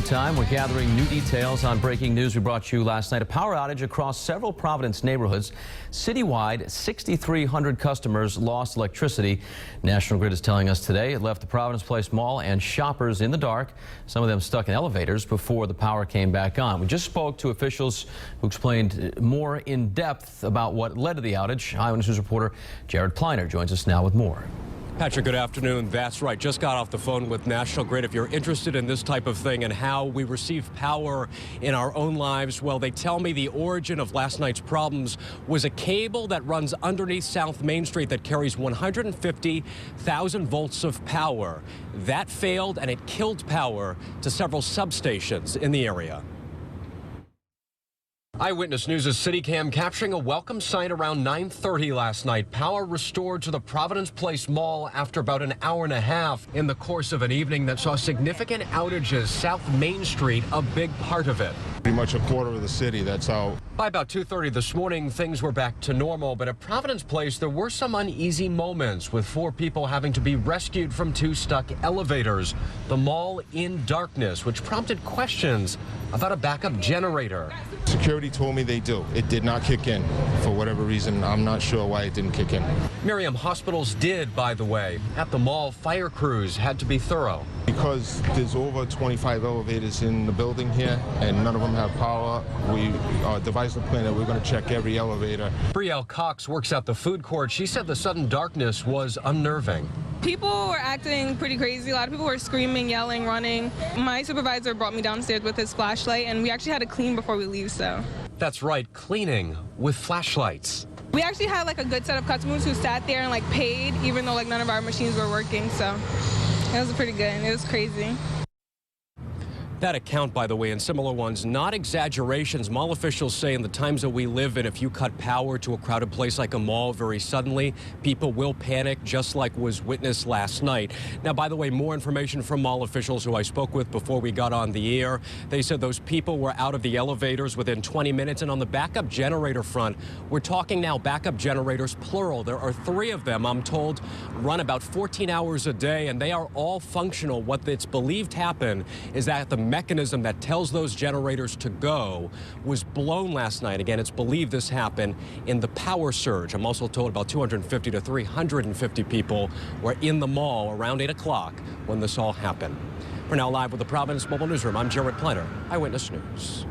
Time we're gathering new details on breaking news we brought you last night. A power outage across several Providence neighborhoods. Citywide, 6,300 customers lost electricity. National Grid is telling us today it left the Providence Place Mall and shoppers in the dark, some of them stuck in elevators before the power came back on. We just spoke to officials who explained more in depth about what led to the outage. Eyewitness News reporter Jared Pliner joins us now with more. Patrick, good afternoon. That's right. Just got off the phone with National Grid. If you're interested in this type of thing and how we receive power in our own lives, well, they tell me the origin of last night's problems was a cable that runs underneath South Main Street that carries 150,000 volts of power. That failed and it killed power to several substations in the area. Eyewitness News' CityCam capturing a welcome sight around 9:30 last night. Power restored to the Providence Place Mall after about an hour and a half in the course of an evening that saw significant outages. South Main Street, a big part of it. Pretty much a quarter of the city that's out. By about 2:30 this morning, things were back to normal, but at Providence Place, there were some uneasy moments with 4 people having to be rescued from 2 stuck elevators. The mall in darkness, which prompted questions about a backup generator. Security told me they do. It did not kick in. For whatever reason, I'm not sure why it didn't kick in. Miriam, hospitals did, by the way. At the mall, fire crews had to be thorough. Because there's over 25 elevators in the building here, and none of them have power, we devised a plan that we're going to check every elevator. Brielle Cox works at the food court. She said the sudden darkness was unnerving. People were acting pretty crazy. A lot of people were screaming, yelling, running. My supervisor brought me downstairs with his flashlight, and we actually had to clean before we leave, so. That's right, cleaning with flashlights. We actually had like a good set of customers who sat there and like paid, even though like none of our machines were working, so it was pretty good. It was crazy. That account, by the way, and similar ones, not exaggerations. Mall officials say in the times that we live in, if you cut power to a crowded place like a mall very suddenly, people will panic, just like was witnessed last night. Now, by the way, more information from mall officials who I spoke with before we got on the air. They said those people were out of the elevators within 20 minutes. And on the backup generator front, we're talking now backup generators, plural. There are 3 of them, I'm told, run about 14 hours a day, and they are all functional. What it's believed happened is that the mechanism that tells those generators to go was blown last night. Again, it's believed this happened in the power surge. I'm also told about 250 to 350 people were in the mall around 8 o'clock when this all happened. For now, live with the Providence Mobile Newsroom, I'm Jared Pliner, Eyewitness News.